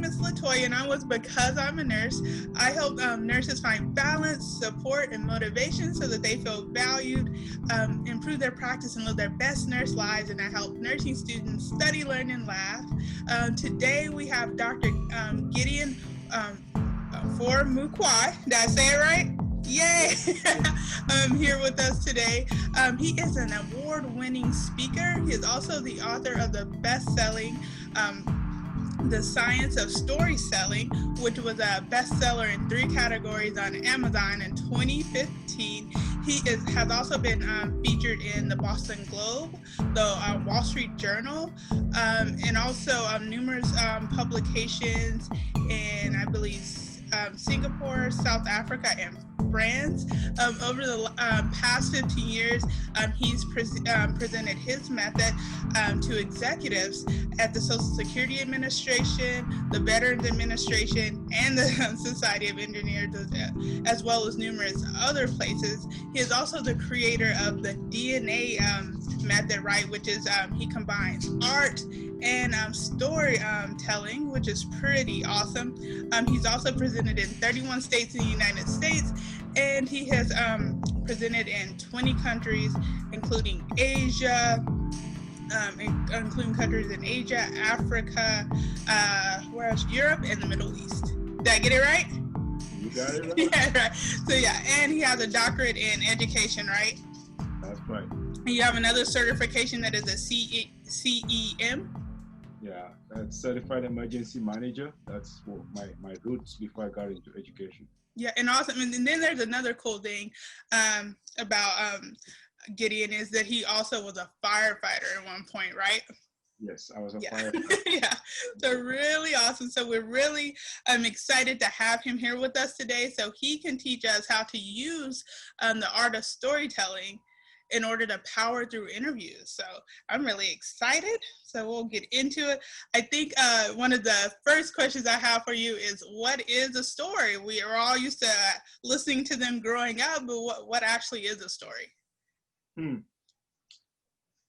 name is LaToya, and I was because I'm a nurse. I help nurses find balance, support, and motivation so that they feel valued, improve their practice, and live their best nurse lives. And I help nursing students study, learn, and laugh. Today we have Dr. Gideon For-mukwai. Did I say it right? Yay! Here with us today. He is an award-winning speaker. He is also the author of the bestselling The Science of Story Selling, which was a bestseller in 3 categories on Amazon in 2015. He has also been featured in the Boston Globe, the Wall Street Journal, and also numerous publications in, I believe, Singapore, South Africa, and France. Over the past 15 years, he's presented his method to executives at the Social Security Administration, the Veterans Administration, and the Society of Engineers, as well as numerous other places. He is also the creator of the DNA method, right, which is he combines art and storytelling, which is pretty awesome. He's also presented in 31 states in the United States, and he has presented in 20 countries, including Asia, including countries in Asia, Africa, whereas Europe and the Middle East. Did I get it right? You got it right. Yeah, right. So yeah, and he has a doctorate in education, right? That's right. And you have another certification that is a CEM. Yeah, that's Certified Emergency Manager. That's what my roots before I got into education. Yeah, and awesome. And then there's another cool thing about Gideon is that he also was a firefighter at one point, right? Yes, I was a firefighter. Yeah, so really awesome. So we're really excited to have him here with us today so he can teach us how to use the art of storytelling in order to power through interviews. So I'm really excited. So we'll get into it. I think one of the first questions I have for you is, what is a story? We are all used to listening to them growing up, but what actually is a story?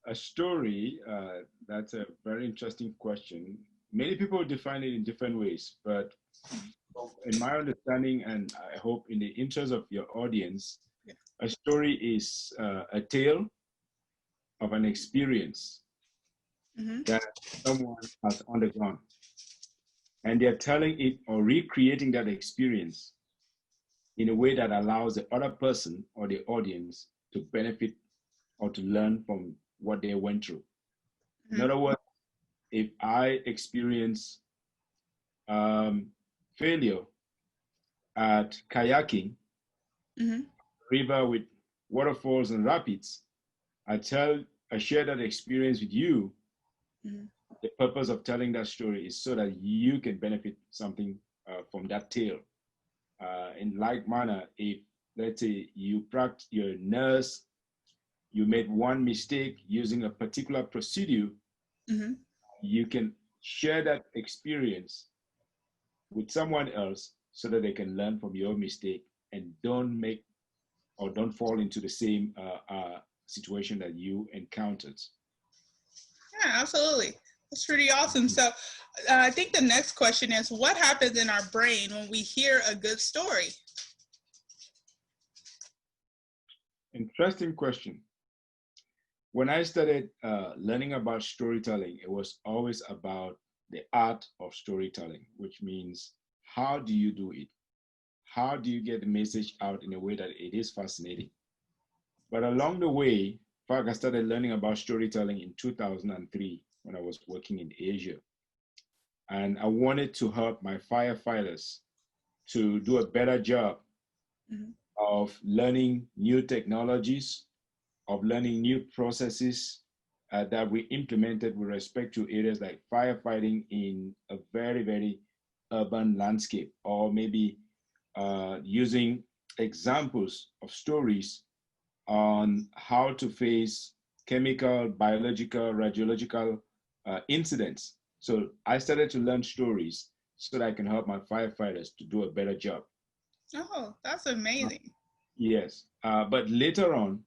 A story, that's a very interesting question. Many people define it in different ways, but in my understanding, and I hope in the interest of your audience, a story is a tale of an experience that someone has undergone. And they're telling it or recreating that experience in a way that allows the other person or the audience to benefit or to learn from what they went through. In other words, if I experience failure at kayaking, river with waterfalls and rapids, I share that experience with you. The purpose of telling that story is so that you can benefit something from that tale. In like manner, if let's say you're a nurse, you made one mistake using a particular procedure, you can share that experience with someone else so that they can learn from your mistake and don't fall into the same situation that you encountered. Yeah, absolutely. That's pretty awesome. So I think the next question is, what happens in our brain when we hear a good story? Interesting question. When I started learning about storytelling, it was always about the art of storytelling, which means how do you do it? How do you get the message out in a way that it is fascinating? But along the way, in fact, I started learning about storytelling in 2003 when I was working in Asia. And I wanted to help my firefighters to do a better job of learning new technologies, of learning new processes that we implemented with respect to areas like firefighting in a very, very urban landscape, or maybe using examples of stories on how to face chemical, biological, radiological incidents. So I started to learn stories so that I can help my firefighters to do a better job. Oh, that's amazing. Yes, but later on,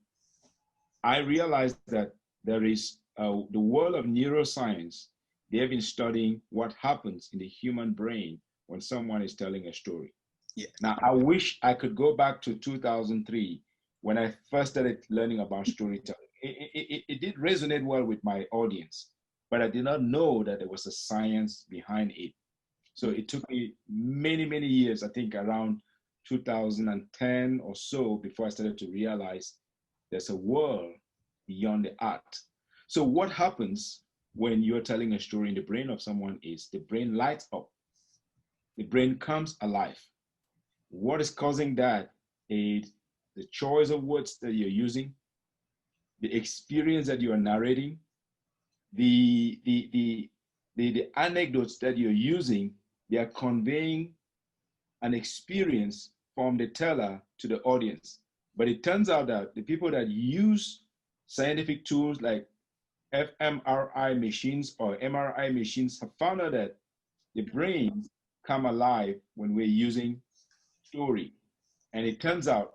I realized that there is the world of neuroscience they have been studying what happens in the human brain when someone is telling a story. Yeah. Now, I wish I could go back to 2003 when I first started learning about storytelling. It did resonate well with my audience, but I did not know that there was a science behind it. So it took me many, many years, I think around 2010 or so, before I started to realize there's a world beyond the art. So what happens when you're telling a story in the brain of someone is the brain lights up, the brain comes alive. What is causing that is the choice of words that you're using, the experience that you are narrating, the anecdotes that you're using. They are conveying an experience from the teller to the audience. But it turns out that the people that use scientific tools like fMRI machines or MRI machines have found out that the brains come alive when we're using story. And it turns out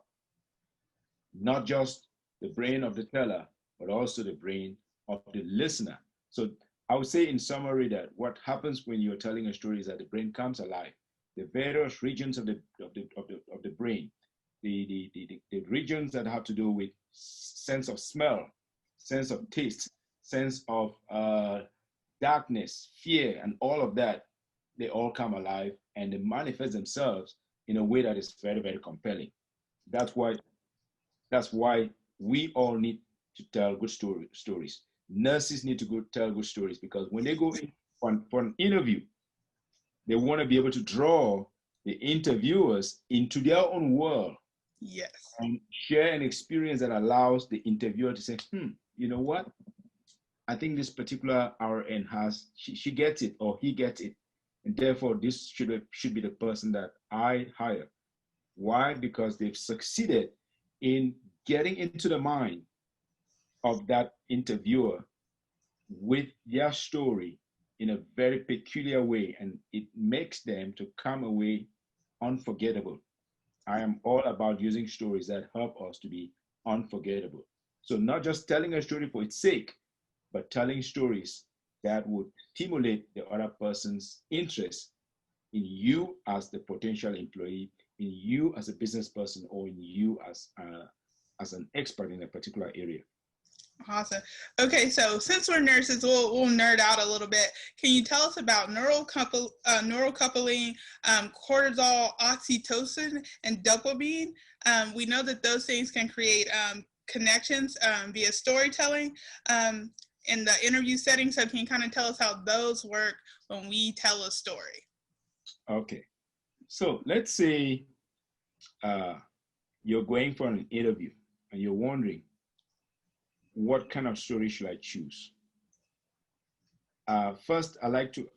not just the brain of the teller, but also the brain of the listener. So I would say in summary that what happens when you're telling a story is that the brain comes alive. The various regions of the brain, the regions that have to do with sense of smell, sense of taste, sense of darkness, fear, and all of that, they all come alive and they manifest themselves in a way that is very, very compelling. That's why that's why we all need to tell good stories. Nurses need to go tell good stories because when they go in for an interview, they want to be able to draw the interviewers into their own world. Yes. And share an experience that allows the interviewer to say, you know what? I think this particular RN she gets it or he gets it. And therefore, this should be the person that I hire. Why? Because they've succeeded in getting into the mind of that interviewer with their story in a very peculiar way, and it makes them to come away unforgettable. I am all about using stories that help us to be unforgettable. So not just telling a story for its sake, but telling stories that would stimulate the other person's interest in you as the potential employee, in you as a business person, or in you as an expert in a particular area. Awesome. Okay, so since we're nurses, we'll nerd out a little bit. Can you tell us about neural coupling, cortisol, oxytocin, and dopamine? We know that those things can create connections via storytelling in the interview setting. So can you kind of tell us how those work when we tell a story? Okay. So let's say you're going for an interview and you're wondering, what kind of story should I choose? First, I like to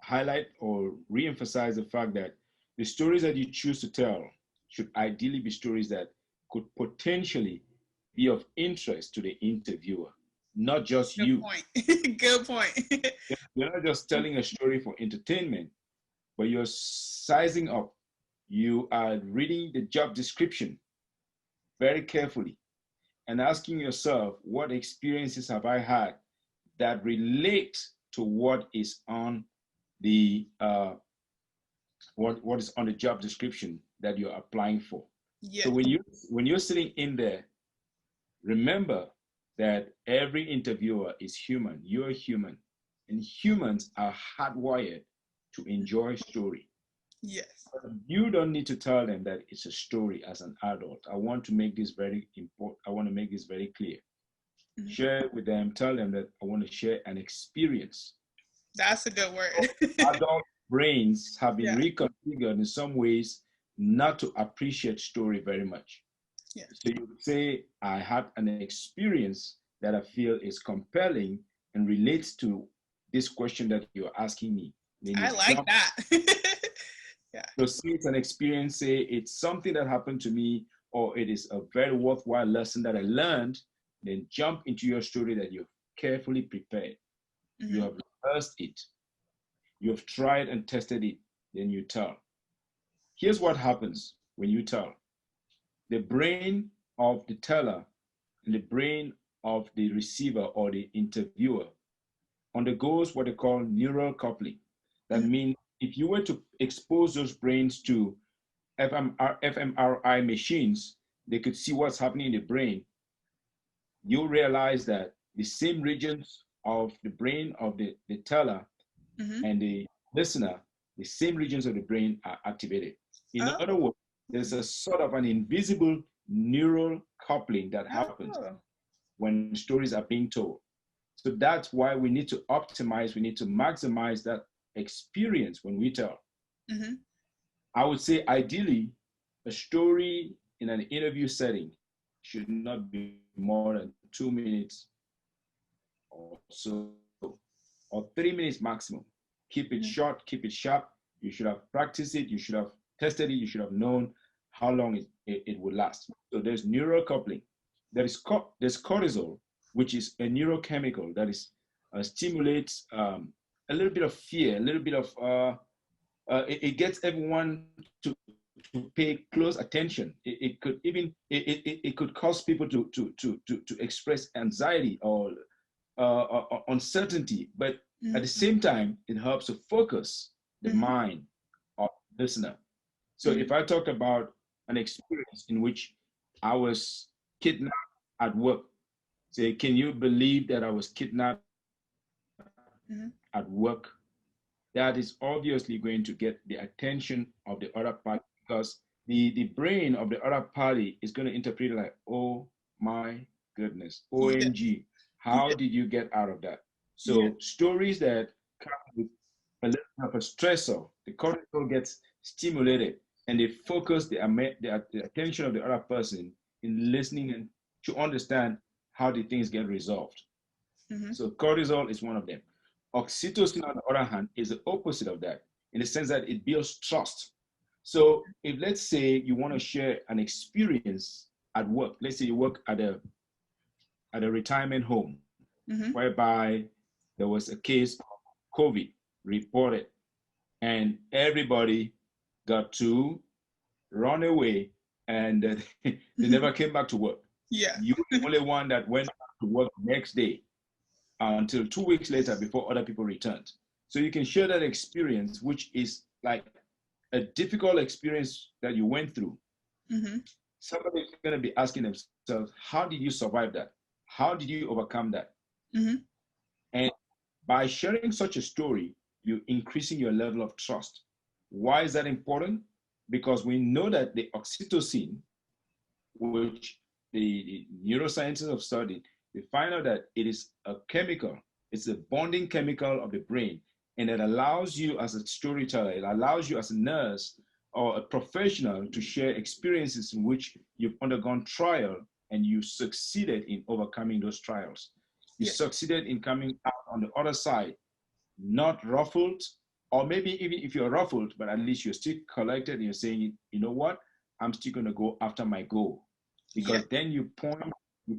highlight or re-emphasize the fact that the stories that you choose to tell should ideally be stories that could potentially be of interest to the interviewer, not just Good you. Point. Good point. You're not just telling a story for entertainment, but you're sizing up. You are reading the job description very carefully and asking yourself, what experiences have I had that relate to what is on the what is on the job description that you're applying for? Yes. So when you're sitting in there, remember that every interviewer is human. You're human, and humans are hardwired to enjoy story. Yes. You don't need to tell them that it's a story as an adult. I want to make this very important. I want to make this very clear. Mm-hmm. Share with them, tell them that I want to share an experience. That's a good word. Adult brains have been reconfigured in some ways not to appreciate story very much. Yeah. So you would say, I had an experience that I feel is compelling and relates to this question that you're asking me. I like that. Yeah. So say it's an experience, say it's something that happened to me, or it is a very worthwhile lesson that I learned, then jump into your story that you've carefully prepared. Mm-hmm. You have rehearsed it. You have tried and tested it, then you tell. Here's what happens when you tell. The brain of the teller and the brain of the receiver or the interviewer undergoes what they call neural coupling. That Mhm. means if you were to expose those brains to fMRI machines, they could see what's happening in the brain. You'll realize that the same regions of the brain of the teller Mhm. and the listener, the same regions of the brain are activated. In Oh. other words, there's a sort of an invisible neural coupling that happens Oh. when stories are being told. So that's why we need to optimize, we need to maximize that experience when we tell. Mhm. I would say ideally, a story in an interview setting should not be more than 2 minutes or so, or 3 minutes maximum. Keep it short, keep it sharp. You should have practiced it, you should have tested it, you should have known how long it would last. So there's neural coupling. There's cortisol, which is a neurochemical that is stimulates a little bit of fear, a little bit of it gets everyone to pay close attention. It could even it could cause people to express anxiety or uncertainty, but at the Mhm. same time, it helps to focus the Mhm. mind of the listener. So if Mhm. I talked about an experience in which I was kidnapped at work, say, can you believe that I was kidnapped at Mhm. work? That is obviously going to get the attention of the other party because the brain of the other party is going to interpret it like, oh my goodness, Yeah. OMG, how Yeah. did you get out of that? Yeah. So stories that come with a little bit of a stressor, the cortisol gets stimulated and they focus the attention of the other person in listening and to understand how the things get resolved. Mhm. So cortisol is one of them. Oxytocin, on the other hand, is the opposite of that in the sense that it builds trust. So if let's say you want to share an experience at work, let's say you work at a retirement home Mhm. whereby there was a case of COVID reported and everybody got to run away and they never came back to work. Yeah. You were the only one that went to work the next day until 2 weeks later before other people returned. So you can share that experience, which is like a difficult experience that you went through. Mhm. Somebody's going to be asking themselves, how did you survive that? How did you overcome that? Mhm. And by sharing such a story, you're increasing your level of trust. Why is that important? Because we know that the oxytocin, which the neuroscientists have studied, they find out that it is a chemical. It's a bonding chemical of the brain, and it allows you as a storyteller, it allows you as a nurse or a professional to share experiences in which you've undergone trial and you succeeded in overcoming those trials. You Yeah. succeeded in coming out on the other side, not ruffled, or maybe even if you're ruffled, but at least you're still collected and you're saying, you know what, I'm still going to go after my goal, Yeah. because then you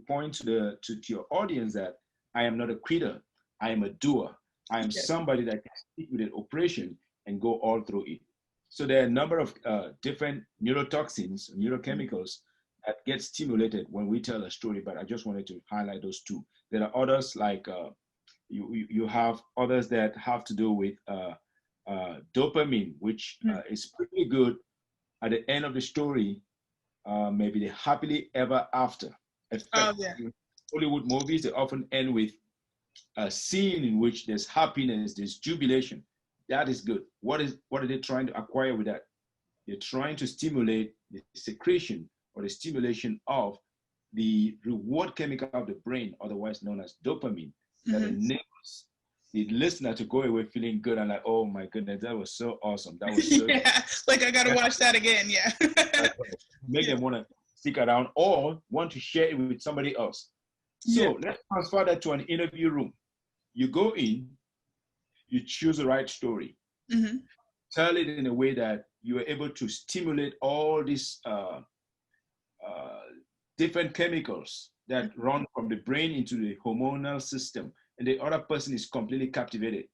point to your audience that I am not a quitter, I am a doer, I am Yeah. somebody that can stick with an operation and go all through it. So there are a number of different neurotoxins, Mhm. neurochemicals that get stimulated when we tell a story, but I just wanted to highlight those two. There are others like you have others that have to do with dopamine, which Mhm. is pretty good at the end of the story. Maybe the happily ever after Oh effect. yeah. In Hollywood movies, they often end with a scene in which there's happiness, there's jubilation. That is good. What are they trying to acquire with that? They're trying to stimulate the secretion or the stimulation of the reward chemical of the brain, otherwise known as dopamine, that Mhm. enables the listener to go away feeling good and like, oh my goodness, that was so awesome. That was so Yeah. Like I gotta watch that again. Yeah. make Yeah. them want to stick around or want to share it with somebody else. Yeah. So let's transfer that to an interview room. You go in, you choose the right story, Mhm. tell it in a way that you are able to stimulate all these uh, different chemicals that run from the brain into the hormonal system, and the other person is completely captivated.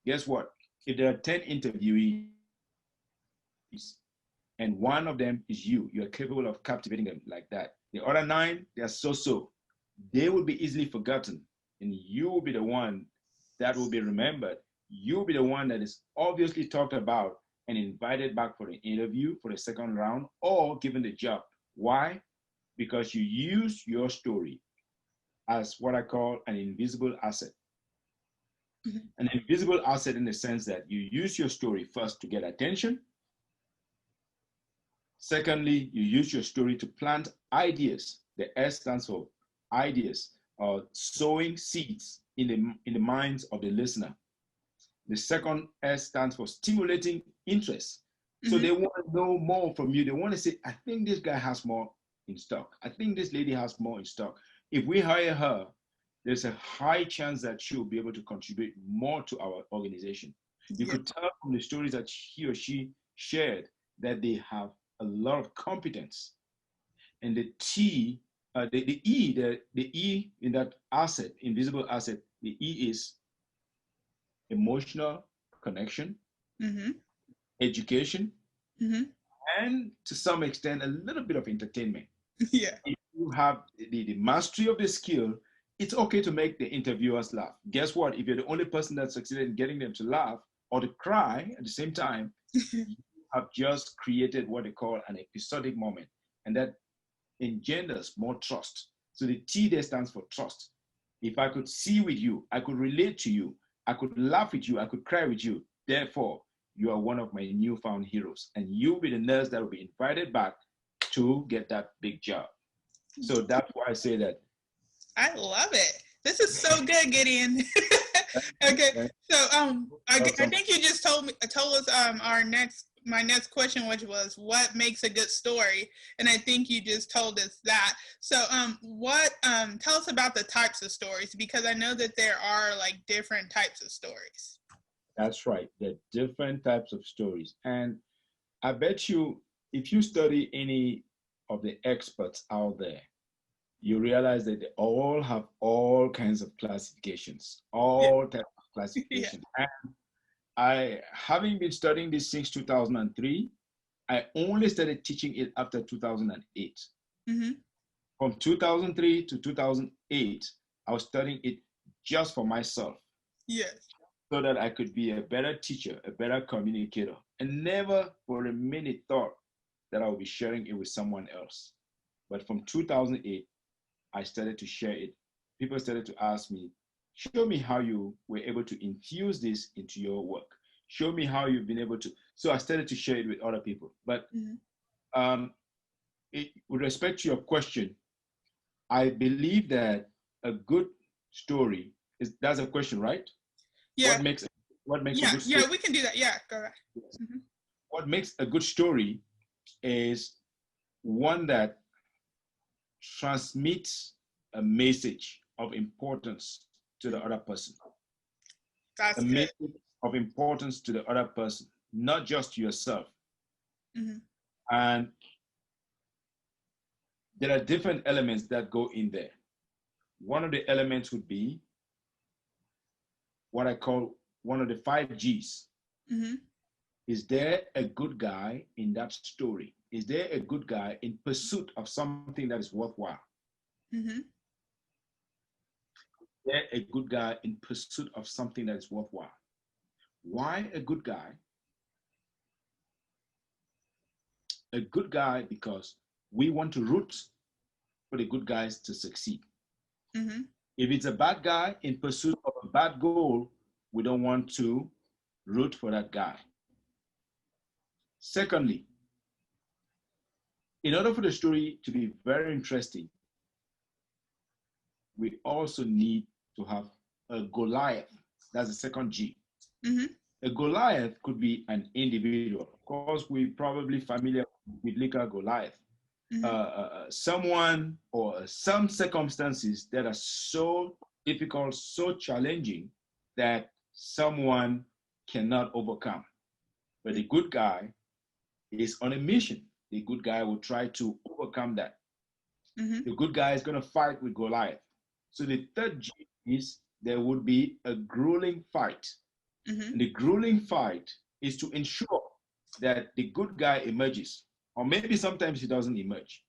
Guess what? If there are 10 interviewees and one of them is you, you're capable of captivating them like that. The other nine, they're so. They will be easily forgotten, and you will be the one that will be remembered. You'll be the one that is obviously talked about and invited back for the interview for the second round or given the job. Why? Because you use your story as what I call an invisible asset. Mhm. An invisible asset in the sense that you use your story first to get attention. Secondly, you use your story to plant ideas. The S stands for ideas, or sowing seeds in the minds of the listener. The second S stands for stimulating interest. So Mhm. they want to know more from you. They want to say, I think this guy has more in stock. I think this lady has more in stock. If we hire her, there's a high chance that she'll be able to contribute more to our organization. You Yeah. could tell from the stories that he or she shared that they have a lot of competence. And the T, the E in that asset, invisible asset, the E is emotional connection, Mhm. education, Mhm. and to some extent, a little bit of entertainment. Yeah. If you have the mastery of the skill, it's okay to make the interviewers laugh. Guess what? If you're the only person that succeeded in getting them to laugh or to cry at the same time, you have just created what they call an episodic moment. And that engenders more trust. So the T there stands for trust. If I could see with you, I could relate to you, I could laugh with you, I could cry with you. Therefore, you are one of my newfound heroes. And you'll be the nurse that will be invited back to get that big job. So that's why I say that. I love it. This is so good, Gideon. Okay, so I Awesome. think you just told us my next question, which was what makes a good story, and I think you just told us that. So what tell us about the types of stories, because I know that there are like different types of stories. That's right. There are different types of stories. And I bet you, if you study any of the experts out there, you realize that they all have all kinds of classifications, Yeah. all types of Yeah. classifications. And I, having been studying this since 2003, I only started teaching it after 2008. Mm-hmm. From 2003 to 2008, I was studying it just for myself Yes. so that I could be a better teacher, a better communicator, and never for a minute thought that I would be sharing it with someone else. But from 2008, I started to share it. People started to ask me, show me how you were able to infuse this into your work. Show me how you've been able to. So I started to share it with other people. But Mm-hmm. um, with respect to your question, I believe that a good story is that's a question, right? Yeah. What makes what makes a Yeah. good story? Yeah. We can do that. Yeah. Go ahead. Mm-hmm. What makes a good story is one that transmits a message of importance to the other person, a That's good. message of importance to the other person, not just to yourself. Mm-hmm. And there are different elements that go in there. One of the elements would be what I call one of the 5 Gs. Mm-hmm. Is there a good guy in that story? Is there a good guy in pursuit of something that is worthwhile? Mm-hmm. Is there a good guy in pursuit of something that is worthwhile? Why a good guy? A good guy because we want to root for the good guys to succeed. Mm-hmm. If it's a bad guy in pursuit of a bad goal, we don't want to root for that guy. Secondly, in order for the story to be very interesting, we also need to have a Goliath. That's the second G. Mm-hmm. A Goliath could be an individual. Of course, we're probably familiar with biblical Goliath. Mm-hmm. Someone or some circumstances that are so difficult, so challenging that someone cannot overcome. But the good guy is on a mission. The good guy will try to overcome that. Mm-hmm. The good guy is going to fight with Goliath. So the third G is there would be a grueling fight. Mm-hmm. And the grueling fight is to ensure that the good guy emerges. Or maybe sometimes he doesn't emerge.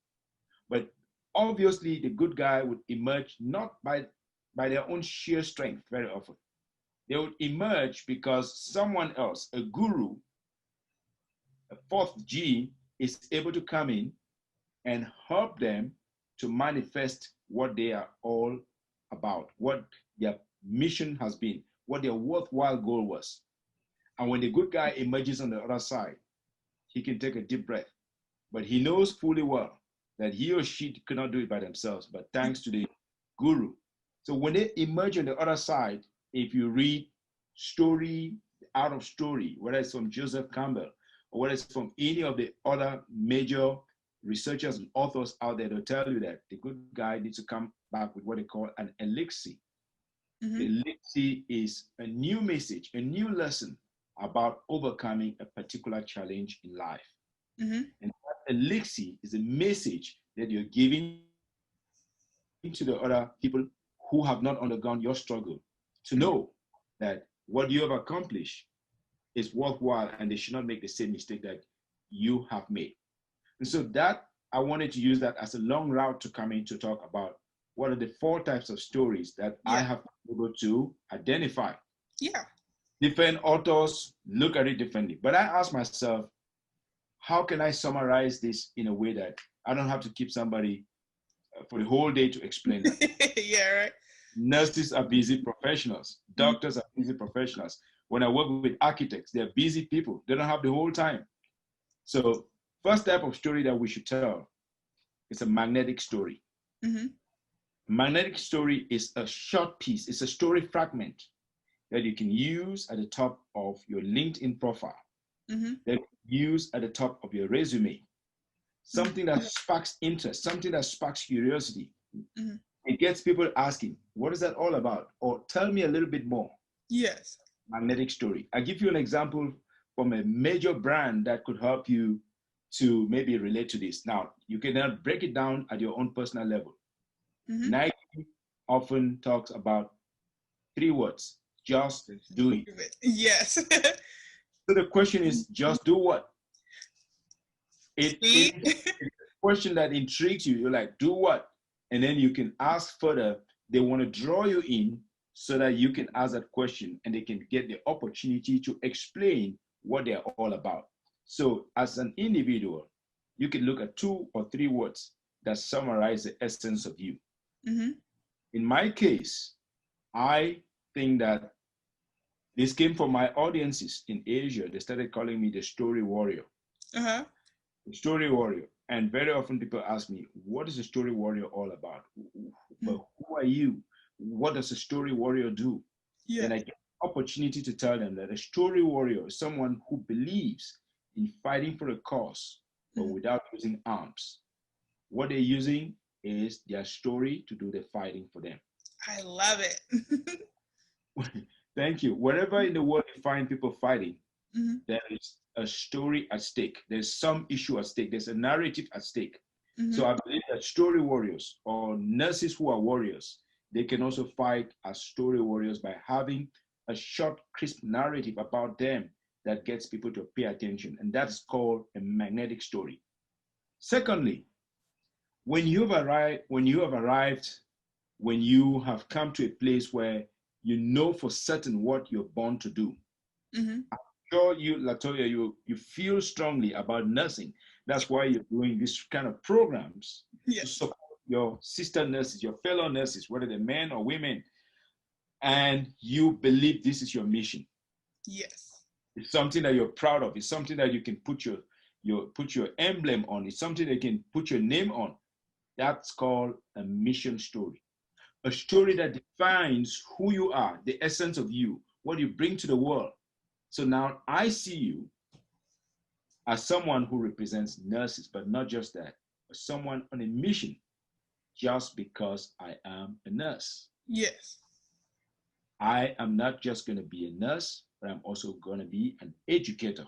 But obviously, the good guy would emerge not by their own sheer strength very often. They would emerge because someone else, a guru, a fourth G, is able to come in and help them to manifest what they are all about, what their mission has been, what their worthwhile goal was. And when the good guy emerges on the other side, he can take a deep breath. But he knows fully well that he or she could not do it by themselves, but thanks to the guru. So when they emerge on the other side, if you read story out of story, whether it's from Joseph Campbell or whether it's from any of the other major researchers and authors out there, they'll tell you that the good guy needs to come back with what they call an elixir. Mm-hmm. The elixir is a new message, a new lesson about overcoming a particular challenge in life. Mm-hmm. And that elixir is a message that you're giving to the other people who have not undergone your struggle to know that what you have accomplished is worthwhile and they should not make the same mistake that you have made. And so that I wanted to use that as a long route to come in to talk about what are the 4 types of stories that I have been able to identify. Yeah. Different authors look at it differently. But I asked myself, how can I summarize this in a way that I don't have to keep somebody for the whole day to explain that? Yeah, right. Nurses are busy professionals. Doctors are busy professionals. When I work with architects, they're busy people. They don't have the whole time. So first type of story that we should tell is a magnetic story. Mm-hmm. Magnetic story is a short piece. It's a story fragment that you can use at the top of your LinkedIn profile, Mm-hmm. that you use at the top of your resume. Something that sparks interest, something that sparks curiosity. Mm-hmm. It gets people asking, what is that all about? Or tell me a little bit more. Yes. Magnetic story. I'll give you an example from a major brand that could help you to maybe relate to this. Now, you can now break it down at your own personal level. Mm-hmm. Nike often talks about 3 words, just do it. Yes. So the question is, just do what? It is a question that intrigues you. You're like, do what? And then you can ask further. They want to draw you in so that you can ask that question and they can get the opportunity to explain what they're all about. So as an individual, you can look at 2 or 3 words that summarize the essence of you. Mm-hmm. In my case, I think that this came from my audiences in Asia. They started calling me the story warrior. Uh-huh. The story warrior. And very often people ask me, what is a story warrior all about? But who are you? What does a story warrior do? Yeah. And I get the opportunity to tell them that a story warrior is someone who believes in fighting for a cause, but without using arms. What they're using is their story to do the fighting for them. I love it. Thank you. Wherever in the world you find people fighting, Mm-hmm. there is a story at stake. There's some issue at stake. There's a narrative at stake. Mm-hmm. So I believe that story warriors or nurses who are warriors, they can also fight as story warriors by having a short, crisp narrative about them that gets people to pay attention. And that's called a magnetic story. Secondly, when you have arrived, when you have come to a place where you know for certain what you're born to do. Mm-hmm. I'm sure you, Latoya, you feel strongly about nursing. That's why you're doing this kind of programs to support your sister nurses, your fellow nurses, whether they're men or women, and you believe this is your mission. Yes. It's something that you're proud of. It's something that you can put your emblem on. It's something that you can put your name on. That's called a mission story. A story that defines who you are, the essence of you, what you bring to the world. So now I see you as someone who represents nurses, but not just that, but someone on a mission just because I am a nurse. Yes. I am not just going to be a nurse, but I'm also going to be an educator.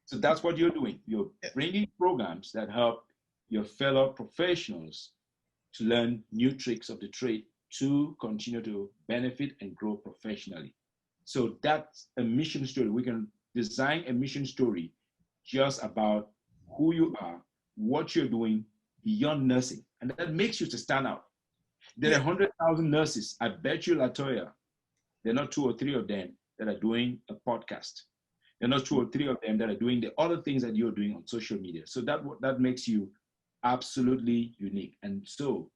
So that's what you're doing. You're bringing programs that help your fellow professionals to learn new tricks of the trade to continue to benefit and grow professionally. So that's a mission story. We can design a mission story just about who you are, what you're doing beyond nursing. And that makes you to stand out. There are 100,000 nurses. I bet you, Latoya, There are not two or three of them that are doing a podcast. There are not two or three of them that are doing the other things that you're doing on social media. So that makes you absolutely unique. And so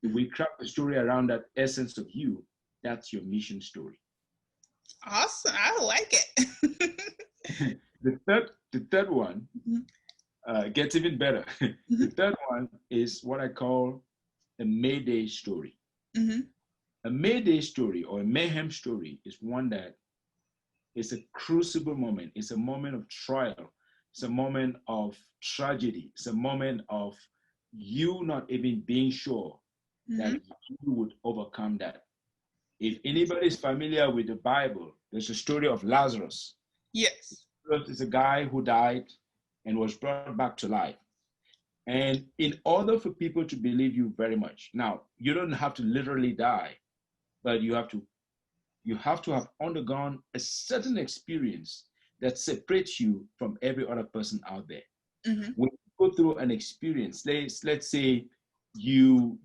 if we craft a story around that essence of you, that's your mission story. Awesome. I like it. The third one gets even better. The third one is what I call a Mayday story. Mm-hmm. A Mayday story or a mayhem story is one that is a crucible moment. It's a moment of trial. It's a moment of tragedy. It's a moment of you not even being sure that you would overcome that. If anybody is familiar with the Bible, there's a story of Lazarus. Yes. Lazarus is a guy who died and was brought back to life. And in order for people to believe you very much, now you don't have to literally die, but you have to have undergone a certain experience that separates you from every other person out there. Mm-hmm. When you go through an experience, let's say you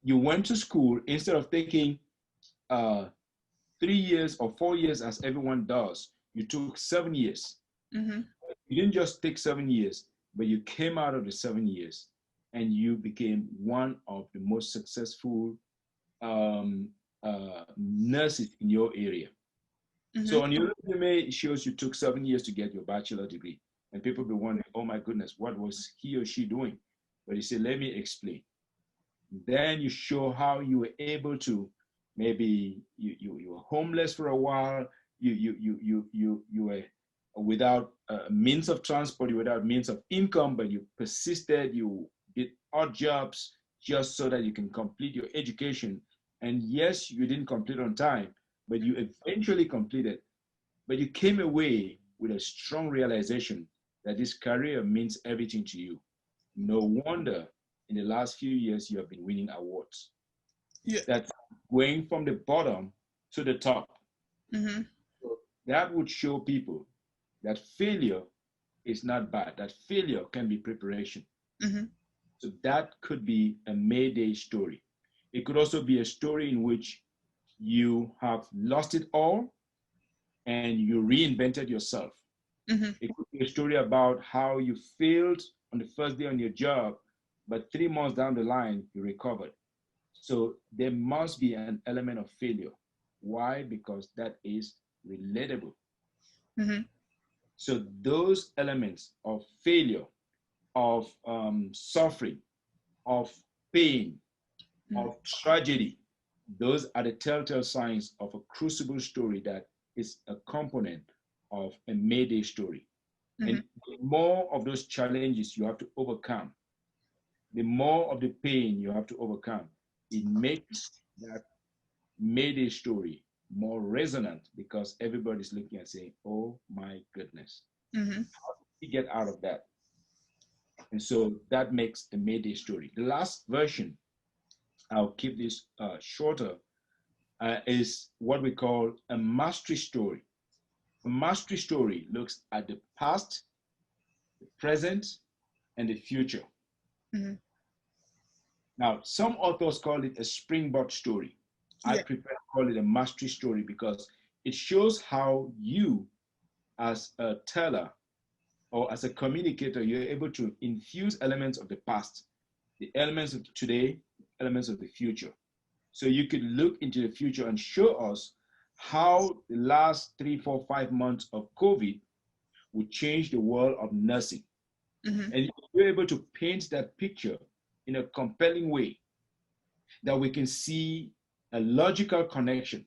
went to school, instead of taking 3 years or 4 years as everyone does, you took 7 years. Mm-hmm. You didn't just take 7 years, but you came out of the 7 years and you became one of the most successful nurses in your area. Mm-hmm. So on your resume, it shows you took 7 years to get your bachelor degree. And people be wondering, oh my goodness, what was he or she doing? But you say, let me explain. Then you show how you were able to, maybe you were homeless for a while, you were without means of transport, you were without means of income, but you persisted, you did odd jobs just so that you can complete your education. And yes, you didn't complete on time, but you eventually completed. But you came away with a strong realization that this career means everything to you. No wonder in the last few years you have been winning awards. Yeah. That's going from the bottom to the top. Mm-hmm. So that would show people that failure is not bad, that failure can be preparation. Mm-hmm. So that could be a Mayday story. It could also be a story in which you have lost it all and you reinvented yourself. Mm-hmm. It could be a story about how you failed on the first day on your job, but 3 months down the line, you recovered. So there must be an element of failure. Why? Because that is relatable. Mm-hmm. So those elements of failure, of suffering, of pain, of tragedy, those are the telltale signs of a crucible story that is a component of a Mayday story. Mm-hmm. And the more of those challenges you have to overcome, the more of the pain you have to overcome, it makes that Mayday story more resonant because everybody's looking and saying, oh my goodness, Mm-hmm. how did we get out of that? And so that makes the Mayday story. The last version, I'll keep this shorter, is what we call a mastery story. A mastery story looks at the past, the present, and the future. Mm-hmm. Now, some authors call it a springboard story. I Yeah. prefer to call it a mastery story because it shows how you, as a teller or as a communicator, you're able to infuse elements of the past, the elements of today, elements of the future. So you could look into the future and show us how the last 3, 4, 5 months of COVID would change the world of nursing. Mm-hmm. And you're able to paint that picture in a compelling way that we can see a logical connection,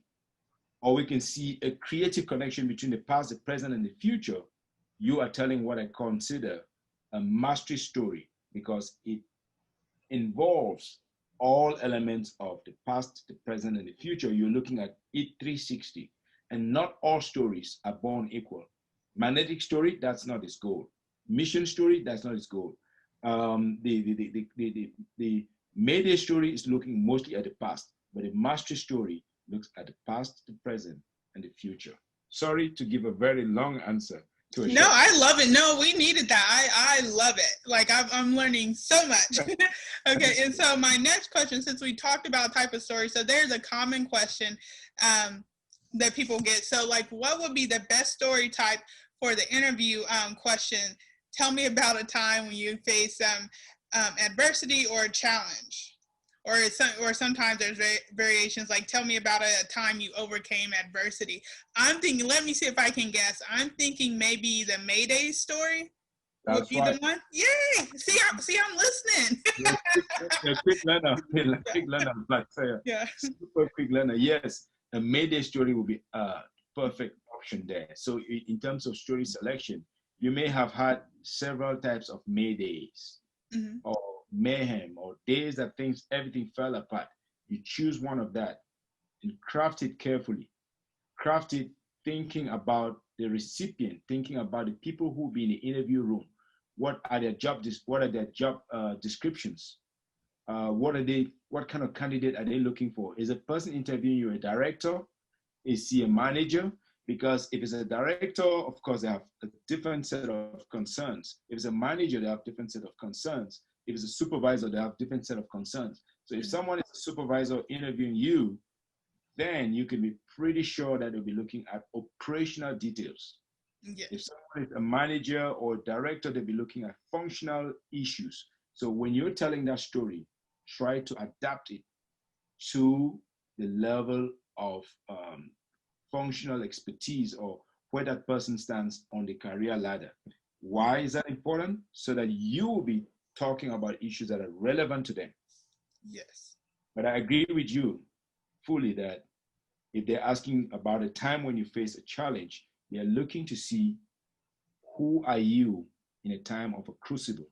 or we can see a creative connection between the past, the present, and the future. You are telling what I consider a mastery story because it involves all elements of the past, the present, and the future. You're looking at it 360, and not all stories are born equal. Magnetic story, that's not its goal. Mission story, that's not its goal. The Mayday story is looking mostly at the past, but the mastery story looks at the past, the present, and the future. Sorry to give a very long answer. to a No, short. I love it. No, we needed that. I love it. Like I'm learning so much. Okay, and so my next question, since we talked about type of story, so there's a common question that people get. So like, what would be the best story type for the interview question? Tell me about a time when you faced adversity or a challenge. Or sometimes there's variations like, tell me about a time you overcame adversity. I'm thinking, let me see if I can guess. I'm thinking maybe the Mayday Story would That's be right. the one. Yay! See, I'm listening. You're a quick learner. You're a quick learner. Like say, Yeah. super quick learner. Yes, a Mayday story will be a perfect option there. So in terms of story selection, you may have had several types of Maydays Mm-hmm. or mayhem or days that things everything fell apart. You choose one of that and craft it carefully. Craft it thinking about the recipient, thinking about the people who will be in the interview room. What are their job descriptions? What are they? What kind of candidate are they looking for? Is a person interviewing you a director? Is he a manager? Because if it's a director, of course, they have a different set of concerns. If it's a manager, they have different set of concerns. If it's a supervisor, they have different set of concerns. So if someone is a supervisor interviewing you, then you can be pretty sure that they'll be looking at operational details. Yeah. If someone is a manager or director, they'll be looking at functional issues. So when you're telling that story, try to adapt it to the level of functional expertise or where that person stands on the career ladder. Why is that important? So that you will be talking about issues that are relevant to them. Yes. But I agree with you fully that if they're asking about a time when you face a challenge, they're looking to see who are you in a time of a crucible?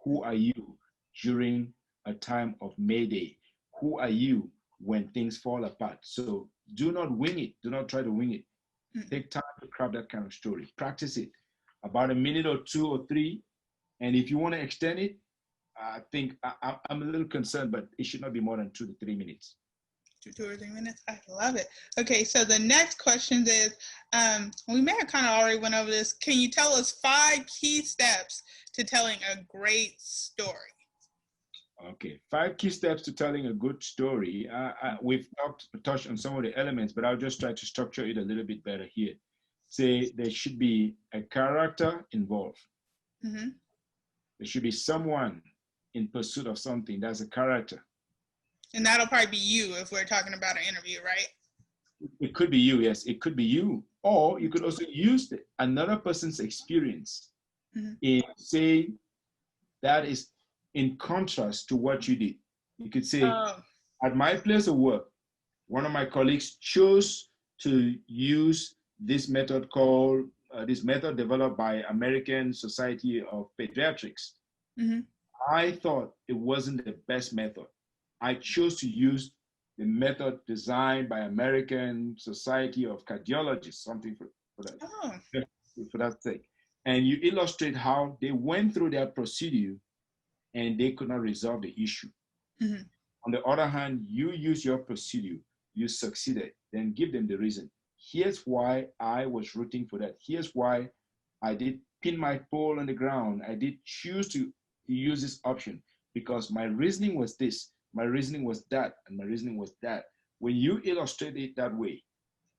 Who are you during a time of Mayday? Who are you when things fall apart? So do not wing it. Do not try to wing it. Take time to craft that kind of story. Practice it about a minute or two or three. And if you want to extend it, I think I'm a little concerned, but it should not be more than 2 to 3 minutes. 2 or 3 minutes. I love it. Okay, so the next question is, we may have kind of already went over this. Can you tell us 5 key steps to telling a great story? Okay, 5 key steps to telling a good story. We've touched on some of the elements, but I'll just try to structure it a little bit better here. Say there should be a character involved. Mm-hmm. There should be someone in pursuit of something. That's a character. And that'll probably be you if we're talking about an interview, right? It could be you, yes, it could be you. Or you could also use another person's experience in, say, that is in contrast to what you did. You could say, at my place of work, one of my colleagues chose to use this method this method developed by American Society of Pediatrics. Mm-hmm. I thought it wasn't the best method. I chose to use the method designed by American Society of Cardiologists, something for that, for that sake. And you illustrate how they went through their procedure and they could not resolve the issue. Mm-hmm. On the other hand, you use your procedure, you succeeded, then give them the reason. Here's why I was rooting for that. Here's why I did pin my pole on the ground. I did choose to use this option because my reasoning was this, my reasoning was that, and my reasoning was that. When you illustrate it that way,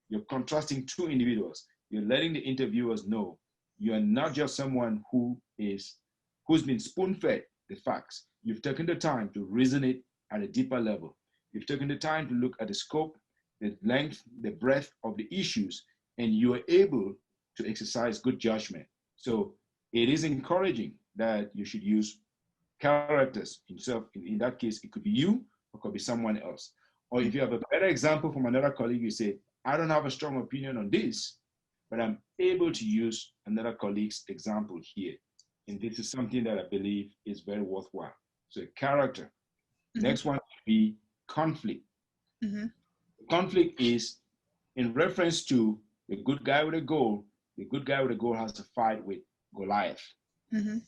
you're contrasting two individuals. You're letting the interviewers know you are not just someone who's been spoon-fed the facts. You've taken the time to reason it at a deeper level. You've taken the time to look at the scope, the length, the breadth of the issues, and you are able to exercise good judgment. So it is encouraging that you should use characters himself. In that case, it could be you or it could be someone else. Or if you have a better example from another colleague, you say, I don't have a strong opinion on this, but I'm able to use another colleague's example here. And this is something that I believe is very worthwhile. So character. Mm-hmm. Next one would be conflict. Mm-hmm. Conflict is in reference to the good guy with a goal. The good guy with a goal has to fight with Goliath. Mm-hmm.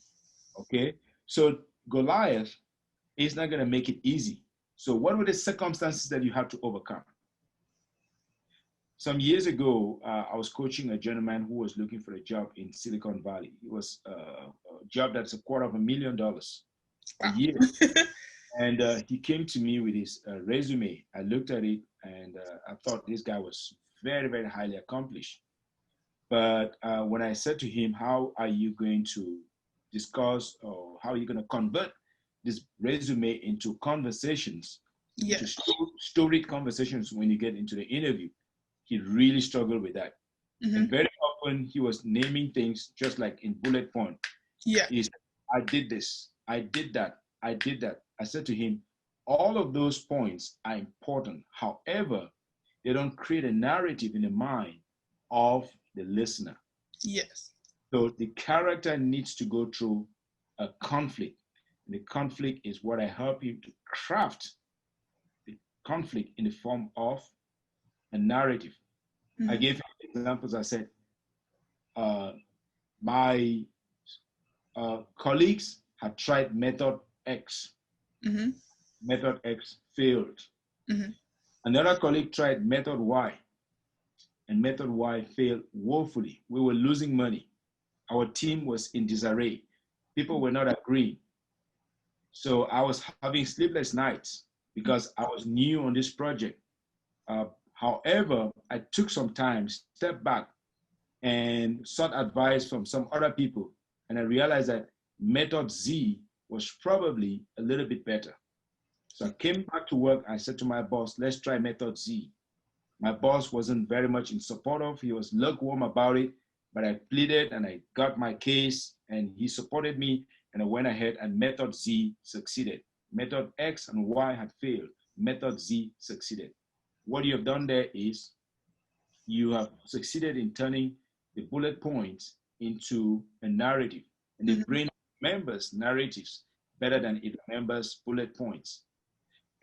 Okay, so Goliath is not going to make it easy. So what were the circumstances that you had to overcome? Some years ago, I was coaching a gentleman who was looking for a job in Silicon Valley. It was a job that's $250,000 a Wow. year. And he came to me with his resume. I looked at it and I thought this guy was very, very highly accomplished. But when I said to him, how are you going to discuss or how are you going to convert this resume into conversations, into Yes. storied conversations when you get into the interview? He really struggled with that. Mm-hmm. And very often he was naming things just like in bullet point. Yeah. He said, I did this, I did that, I did that. I said to him, all of those points are important. However, they don't create a narrative in the mind of the listener. Yes. So the character needs to go through a conflict. And the conflict is what I help you to craft the conflict in the form of a narrative. Mm-hmm. I gave examples. I said, my colleagues had tried method X. Mm-hmm. Method X failed. Mm-hmm. Another colleague tried method Y, and method Y failed woefully. We were losing money. Our team was in disarray. People were not agreeing. So I was having sleepless nights because I was new on this project. However, I took some time, stepped back, and sought advice from some other people. And I realized that method Z was probably a little bit better. So I came back to work. I said to my boss, let's try method Z. My boss wasn't very much in support of. He was lukewarm about it, but I pleaded and I got my case and he supported me and I went ahead and method Z succeeded. Method X and Y had failed. Method Z succeeded. What you have done there is you have succeeded in turning the bullet points into a narrative. And the Mm-hmm. brain remembers narratives better than it remembers bullet points.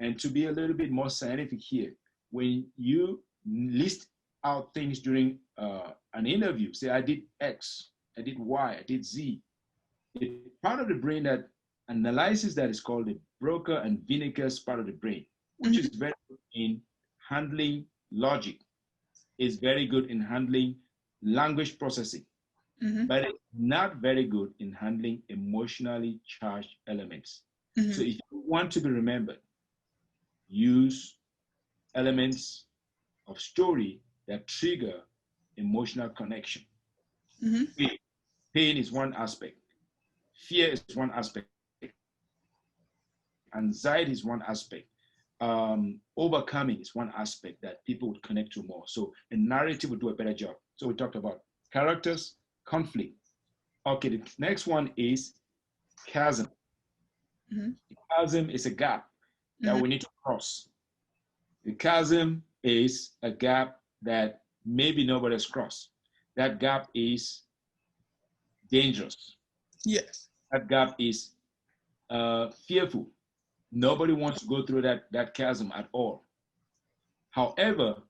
And to be a little bit more scientific here, when you list out things during an interview, say, I did X, I did Y, I did Z, the part of the brain that analyzes that is called the Broca and Vinegar's part of the brain, which is very good in handling logic, is very good in handling language processing, Mm-hmm. but it's not very good in handling emotionally charged elements. Mm-hmm. So if you want to be remembered, use elements of story that trigger emotional connection. Mm-hmm. Pain is one aspect, fear is one aspect, anxiety is one aspect, overcoming is one aspect that people would connect to more. So a narrative would do a better job. So we talked about characters, conflict. Okay, the next one is chasm. Mm-hmm. The chasm is a gap that Mm-hmm. we need to cross. The chasm is a gap that maybe nobody's crossed. That gap is dangerous. Yes. That gap is fearful. Nobody wants to go through that chasm at all. However,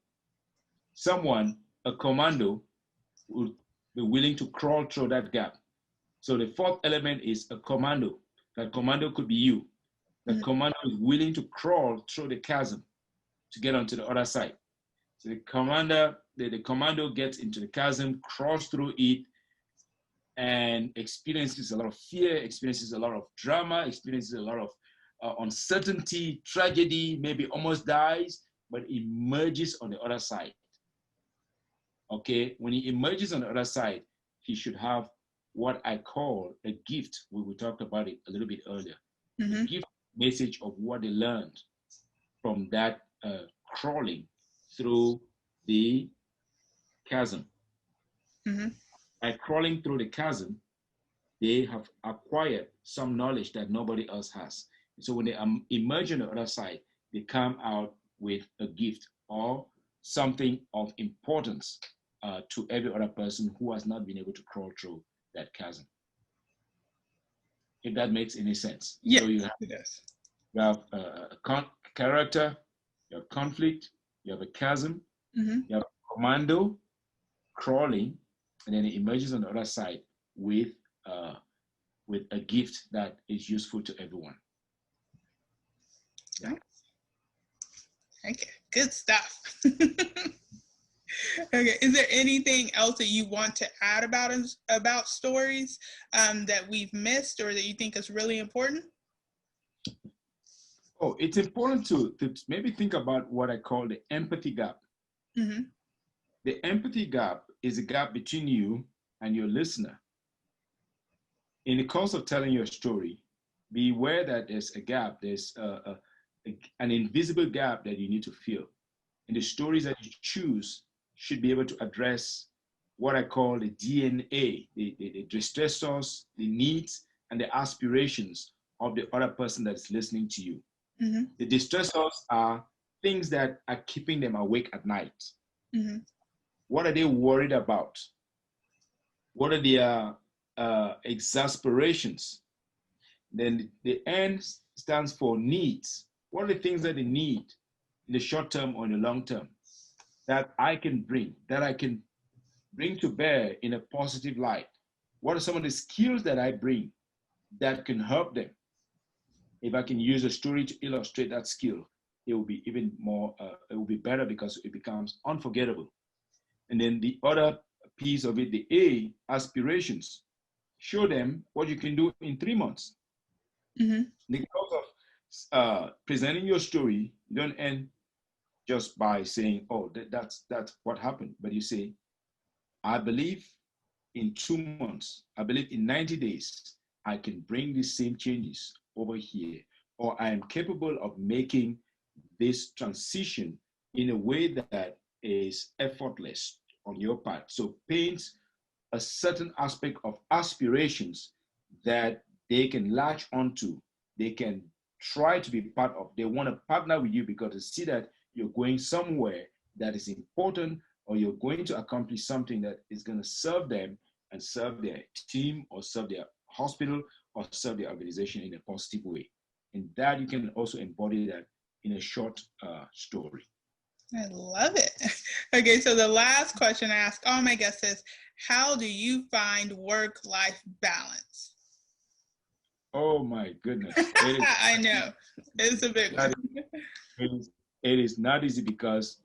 someone, a commando, would be willing to crawl through that gap. So the fourth element is a commando. That commando could be you. The Mm-hmm. commando is willing to crawl through the chasm to get onto the other side. So the commando gets into the chasm, crawls through it, and experiences a lot of fear, experiences a lot of drama, experiences a lot of uncertainty, tragedy, maybe almost dies, but emerges on the other side. Okay, when he emerges on the other side, he should have what I call a gift. We talked about it a little bit earlier. Mm-hmm. A gift message of what they learned from that crawling through the chasm. Mm-hmm. By crawling through the chasm, they have acquired some knowledge that nobody else has. So when they emerge on the other side, they come out with a gift or something of importance to every other person who has not been able to crawl through that chasm. If that makes any sense. Yeah, So you have a character, you have conflict, you have a chasm, Mm-hmm. you have a commando crawling, and then it emerges on the other side with a gift that is useful to everyone. Yeah. Okay, good stuff. Okay. Is there anything else that you want to add about stories that we've missed or that you think is really important? Oh, it's important to maybe think about what I call the empathy gap. Mm-hmm. The empathy gap is a gap between you and your listener. In the course of telling your story, be aware that there's a gap, there's an invisible gap that you need to fill. And the stories that you choose should be able to address what I call the DNA, the distressors, the needs, and the aspirations of the other person that's listening to you. Mm-hmm. The distressors are things that are keeping them awake at night. Mm-hmm. What are they worried about? What are their exasperations? Then the N stands for needs. What are the things that they need in the short term or in the long term that I can bring, that I can bring to bear in a positive light? What are some of the skills that I bring that can help them? If I can use a story to illustrate that skill, it will be even more, it will be better because it becomes unforgettable. And then the other piece of it, the A, aspirations. Show them what you can do in 3 months. Mm-hmm. Because of presenting your story, you don't end just by saying, "Oh, that's what happened," but you say, "I believe in 2 months, I believe in 90 days, I can bring these same changes over here, or I am capable of making this transition in a way that is effortless on your part." So paint a certain aspect of aspirations that they can latch onto, they can try to be part of. They want to partner with you because they see that you're going somewhere that is important, or you're going to accomplish something that is going to serve them and serve their team or serve their hospital or serve their organization in a positive way. And that you can also embody that in a short story. I love it. Okay, so the last question I ask all my guests is, how do you find work-life balance? Oh my goodness. It is I know. It's a big not one. it is not easy because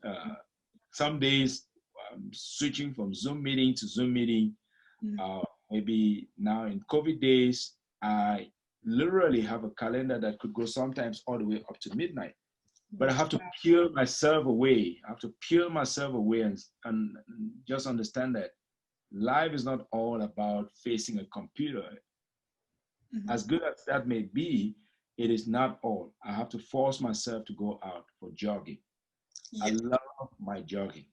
some days I'm switching from Zoom meeting to Zoom meeting. Mhm. Maybe now in COVID days, I literally have a calendar that could go sometimes all the way up to midnight. But I have to peel myself away. I have to peel myself away and just understand that life is not all about facing a computer. Mhm. As good as that may be, it is not all. I have to force myself to go out for jogging. I Yeah. love my jogging.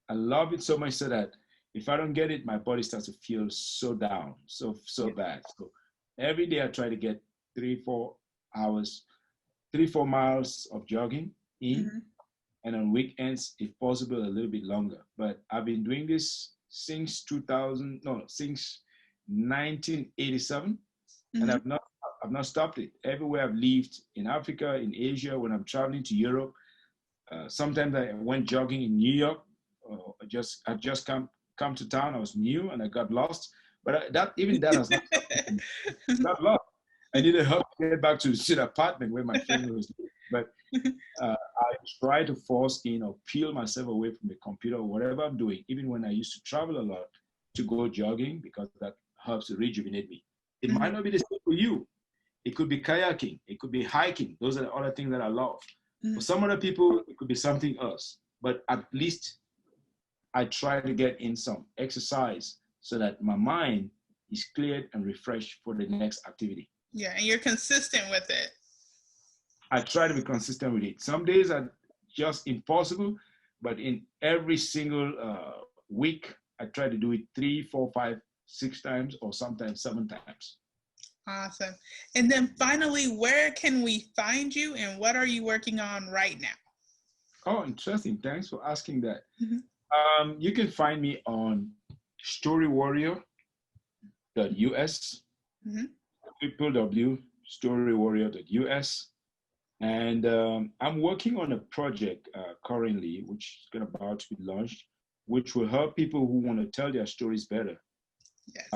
I love it so much so that if I don't get it, my body starts to feel so down, so Yeah. bad. So every day I try to get 3, 4 hours, 3, 4 miles of jogging in, Mhm. and on weekends, if possible, a little bit longer. But I've been doing this since 2000, no, since 1987, and Mhm. I've not stopped it. Everywhere I've lived in Africa, in Asia, when I'm traveling to Europe, sometimes I went jogging in New York. I just come to town. I was new and I got lost. But that even that has not stopped me from got lost. I needed help to get back to the apartment where my friend was living. But I try to force in or peel myself away from the computer or whatever I'm doing, even when I used to travel a lot, to go jogging because that helps to rejuvenate me. It might Mhm. not be the same for you. It could be kayaking. It could be hiking. Those are the other things that I love. For Mhm. some other people, it could be something else. But at least I try to get in some exercise so that my mind is cleared and refreshed for the next activity. Yeah, and you're consistent with it. I try to be consistent with it. Some days are just impossible, but in every single week, I try to do it 3, 4, 5, 6 times, or sometimes 7 times. Awesome. And then finally, where can we find you and what are you working on right now? Oh, interesting. Thanks for asking that. Mhm. You can find me on storywarrior.us, Mhm. www.storywarrior.us. And I'm working on a project currently, which is about to be launched, which will help people who want to tell their stories better, Yes.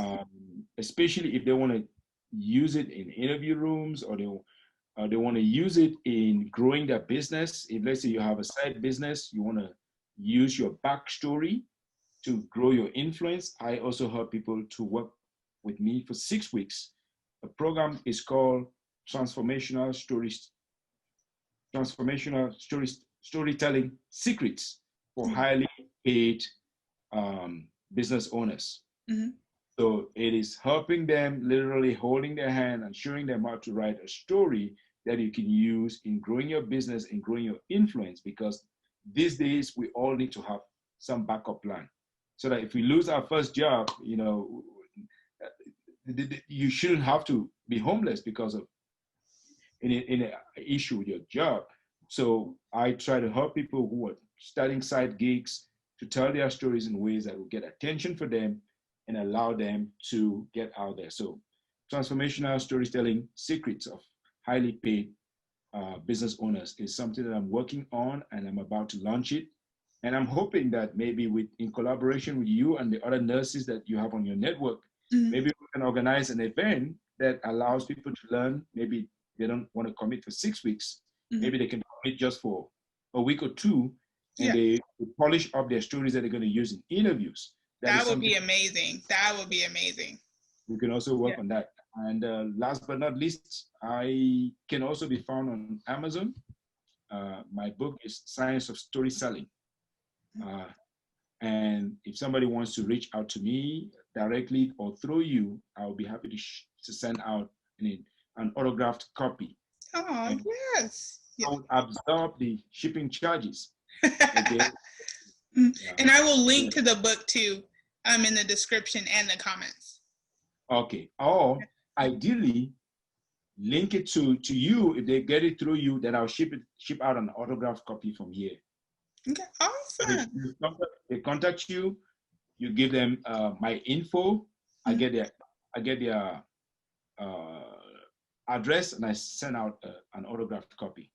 especially if they want to use it in interview rooms, or they want to use it in growing their business. If let's say you have a side business, you want to use your backstory to grow your influence. I also help people to work with me for 6 weeks. The program is called Transformational Stories, Storytelling Secrets for Highly Paid Business Owners. Mm-hmm. So it is helping them, literally holding their hand and showing them how to write a story that you can use in growing your business and growing your influence, because these days we all need to have some backup plan so that if we lose our first job, you know, you shouldn't have to be homeless because of an issue with your job. So I try to help people who are starting side gigs to tell their stories in ways that will get attention for them and allow them to get out there. So transformational storytelling secrets of highly paid business owners is something that I'm working on, and I'm about to launch it. And I'm hoping that maybe in collaboration with you and the other nurses that you have on your network, Mm-hmm. maybe we can organize an event that allows people to learn. Maybe they don't want to commit for 6 weeks. Mm-hmm. Maybe they can commit just for a week or two, and Yeah. they polish up their stories that they're going to use in interviews. That would be amazing. That would be amazing. We can also work on that. And last but not least, I can also be found on Amazon. My book is Science of Story Selling. And if somebody wants to reach out to me directly or through you, I'll be happy to send out an autographed copy. Oh, and yes. I would absorb the shipping charges. Okay. And I will link to the book too, in the description and the comments. Okay. Or ideally, link it to you. If they get it through you, then I'll ship out an autographed copy from here. Okay, awesome. They contact you, you give them my info. I get their address, and I send out an autographed copy.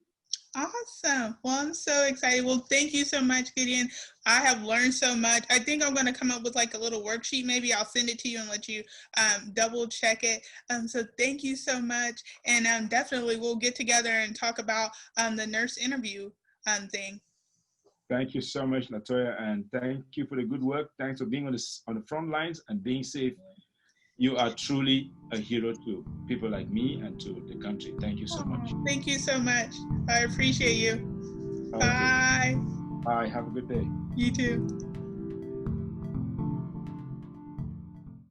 Awesome. Well, I'm so excited. Well, thank you so much, Gideon. I have learned so much. I think I'm going to come up with like a little worksheet. Maybe I'll send it to you and let you double check it. So thank you so much. And definitely we'll get together and talk about the nurse interview thing. Thank you so much, Latoya, and thank you for the good work. Thanks for being on the front lines and being safe. You are truly a hero to people like me and to the country. Thank you so much. Thank you so much. I appreciate you. Okay. Bye. Bye. Have a good day. You too.